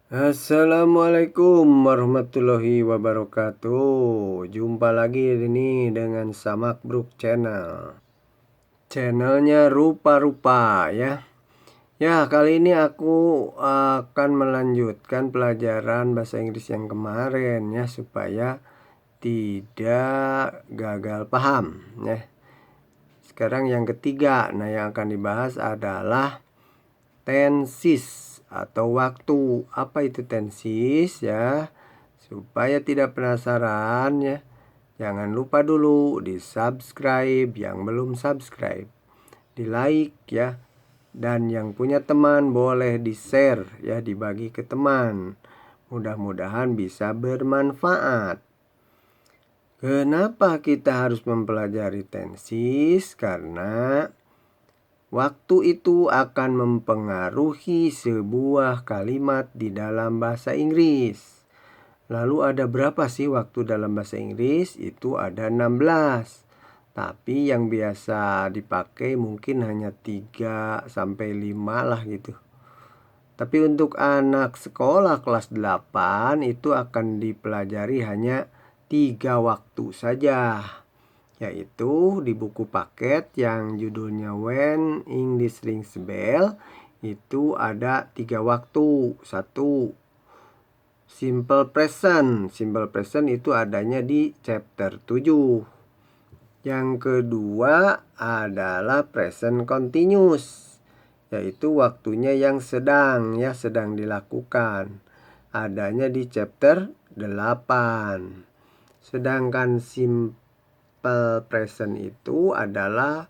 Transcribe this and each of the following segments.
Assalamualaikum warahmatullahi wabarakatuh. Jumpa lagi ini dengan Samak Bruk Channel. Channelnya rupa-rupa ya. Ya, kali ini aku akan melanjutkan pelajaran bahasa Inggris yang kemarin ya, supaya tidak gagal paham ya. Sekarang yang ketiga. Nah, yang akan dibahas adalah tenses atau waktu. Apa itu tenses ya? Supaya tidak penasaran ya, jangan lupa dulu di subscribe yang belum subscribe, di like ya, dan yang punya teman boleh di share ya, dibagi ke teman. Mudah-mudahan bisa bermanfaat. Kenapa kita harus mempelajari tenses? Karena waktu itu akan mempengaruhi sebuah kalimat di dalam bahasa Inggris. Lalu ada berapa sih waktu dalam bahasa Inggris? Itu ada 16. Tapi yang biasa dipakai mungkin hanya 3 sampai 5 lah gitu. Tapi untuk anak sekolah kelas 8 itu akan dipelajari hanya 3 waktu saja, yaitu di buku paket yang judulnya When English Rings Bell itu ada 3 waktu. 1, simple present. Simple present itu adanya di chapter 7. Yang kedua adalah present continuous, yaitu waktunya yang sedang ya, sedang dilakukan, adanya di chapter 8. Sedangkan simple present itu adalah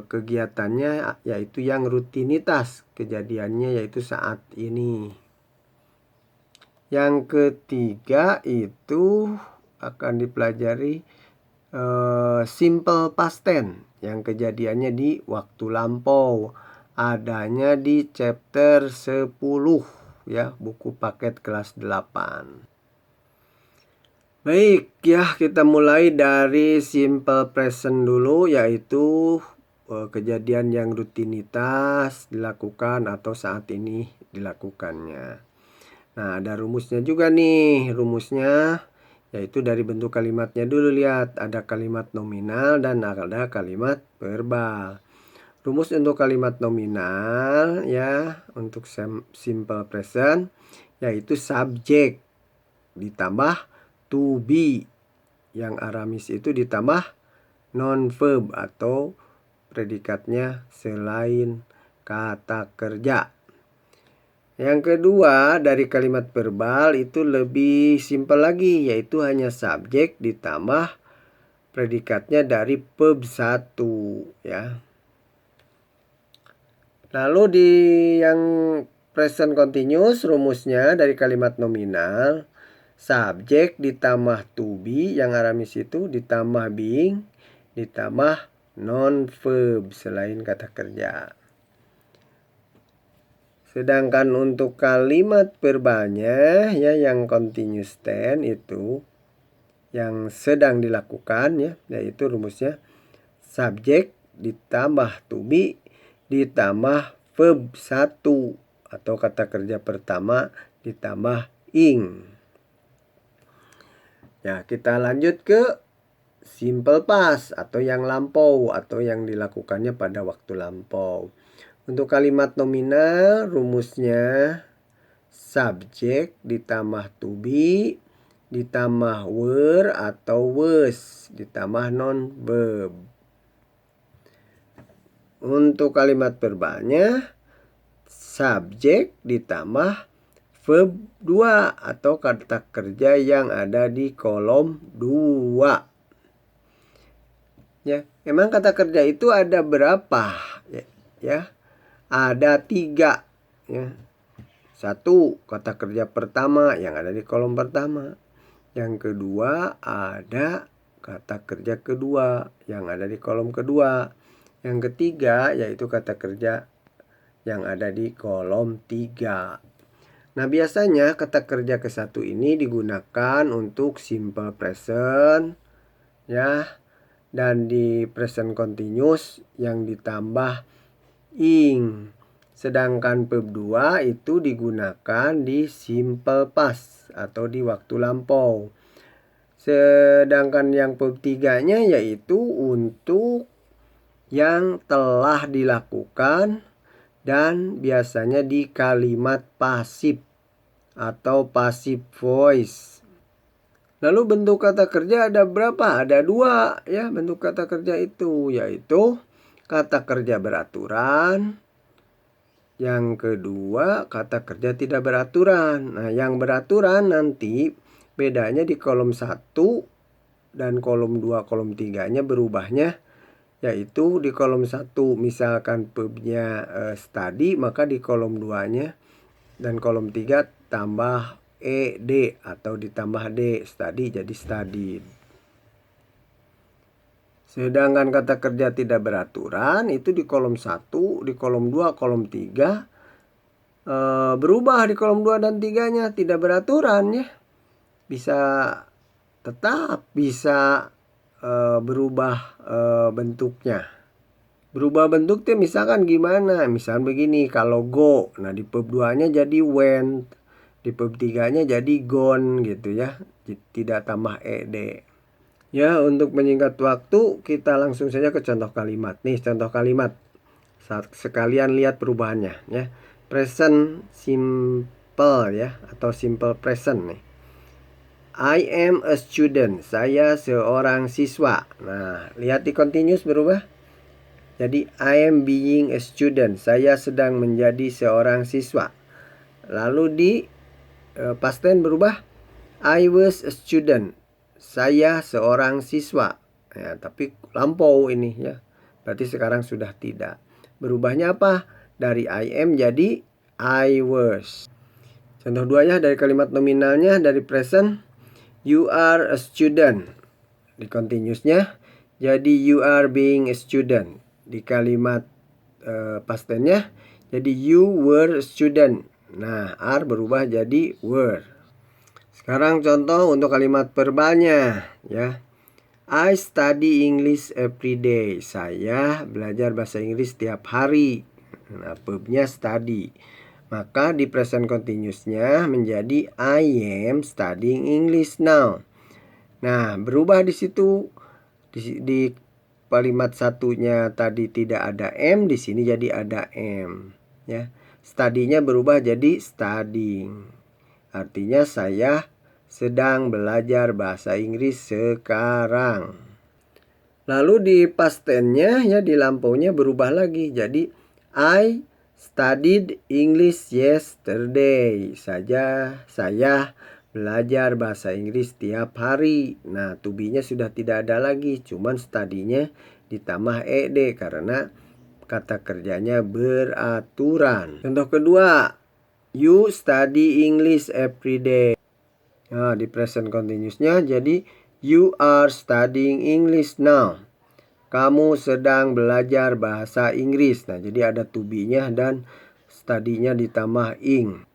kegiatannya yaitu yang rutinitas, kejadiannya yaitu saat ini. Yang ketiga itu akan dipelajari simple past tense yang kejadiannya di waktu lampau, adanya di chapter 10 ya, buku paket kelas 8. Baik ya, kita mulai dari simple present dulu, yaitu kejadian yang rutinitas dilakukan atau saat ini dilakukannya. Nah, ada rumusnya juga nih. Rumusnya yaitu dari bentuk kalimatnya dulu, lihat ada kalimat nominal dan ada kalimat verbal. Rumus untuk kalimat nominal ya, untuk simple present yaitu subjek ditambah to be, yang Aramis itu ditambah non verb atau predikatnya selain kata kerja. Yang kedua, dari kalimat verbal itu lebih simpel lagi, yaitu hanya subjek ditambah predikatnya dari verb 1 ya. Lalu di yang present continuous, rumusnya dari kalimat nominal, subjek ditambah to be yang Aramis itu ditambah being ditambah non verb selain kata kerja. Sedangkan untuk kalimat verbalnya ya, yang continuous tense itu yang sedang dilakukan ya, yaitu rumusnya subjek ditambah to be ditambah verb 1 atau kata kerja pertama ditambah ing. Ya, kita lanjut ke simple past atau yang lampau atau yang dilakukannya pada waktu lampau. Untuk kalimat nominal rumusnya subjek ditambah to be ditambah were atau was ditambah non verb. Untuk kalimat verbalnya subjek ditambah verb 2 atau kata kerja yang ada di kolom 2. Ya, emang kata kerja itu ada berapa? Ya, ada 3 ya. 1, kata kerja pertama yang ada di kolom pertama. Yang kedua ada kata kerja kedua yang ada di kolom kedua. Yang ketiga yaitu kata kerja yang ada di kolom 3. Nah, biasanya kata kerja ke-1 ini digunakan untuk simple present ya, dan di present continuous yang ditambah ing. Sedangkan verb 2 itu digunakan di simple past atau di waktu lampau. Sedangkan yang verb 3-nya yaitu untuk yang telah dilakukan dan biasanya di kalimat pasif atau passive voice. Lalu bentuk kata kerja ada berapa? Ada 2 ya bentuk kata kerja itu, yaitu kata kerja beraturan. Yang kedua, kata kerja tidak beraturan. Nah, yang beraturan nanti bedanya di kolom 1 dan kolom 2, kolom 3-nya berubahnya, yaitu di kolom 1 misalkan verbnya study, maka di kolom 2-nya dan kolom 3 tambah ed atau ditambah d, study jadi studied. Sedangkan kata kerja tidak beraturan itu di kolom 1, di kolom 2, kolom 3 berubah di kolom 2 dan 3-nya tidak beraturan ya. Bisa tetap bisa berubah bentuknya. Berubah bentuknya misalkan gimana? Misal begini, kalau go, nah di verb 2-nya jadi went, di verb 3-nya jadi gone gitu ya. Tidak tambah ed. Ya, untuk menyingkat waktu kita langsung saja ke contoh kalimat. Nih contoh kalimat. Sekalian lihat perubahannya ya. Present simple ya atau simple present nih. I am a student. Saya seorang siswa. Nah, lihat di continuous berubah. Jadi I am being a student. Saya sedang menjadi seorang siswa. Lalu di past tense berubah. I was a student. Saya seorang siswa. Ya, tapi lampau ini ya. Berarti sekarang sudah tidak. Berubahnya apa? Dari I am jadi I was. Contoh 2 ya, dari kalimat nominalnya dari present. You are a student. Di continuousnya jadi you are being a student. Di kalimat past tense-nya jadi you were a student. Nah, are berubah jadi were. Sekarang contoh untuk kalimat verbalnya ya. I study English every day. Saya belajar bahasa Inggris setiap hari. Nah, verbnya study. Maka di present continuous-nya menjadi I am studying English now. Nah, berubah di situ di kalimat satunya tadi tidak ada M, di sini jadi ada M ya. Study-nya berubah jadi studying. Artinya saya sedang belajar bahasa Inggris sekarang. Lalu di past tense-nya ya di lampaunya berubah lagi jadi I studied English yesterday. Saya belajar bahasa Inggris tiap hari. Nah, to be-nya sudah tidak ada lagi, cuman study-nya ditambah ed karena kata kerjanya beraturan. Contoh kedua, you study English every day. Nah, di present continuous-nya jadi you are studying English now. Kamu sedang belajar bahasa Inggris. Nah, jadi ada to be-nya dan study-nya ditambah ing.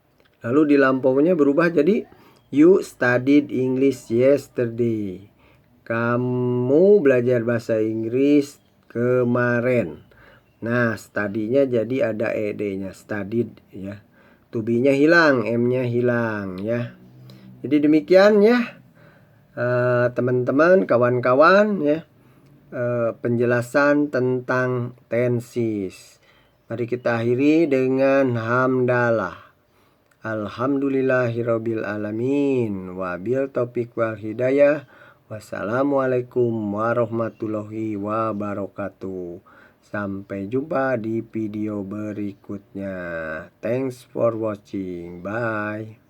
Lalu di lampaunya berubah jadi you studied English yesterday. Kamu belajar bahasa Inggris kemarin. Nah, study-nya jadi ada ed-nya, studied ya. To be-nya hilang, m-nya hilang ya. Jadi demikian ya teman-teman, kawan-kawan ya. Penjelasan tentang tenses. Mari kita akhiri dengan hamdalah. Alhamdulillahirabbil alamin. Wabil taufiq wal hidayah. Wassalamualaikum warahmatullahi wabarakatuh. Sampai jumpa di video berikutnya. Thanks for watching. Bye.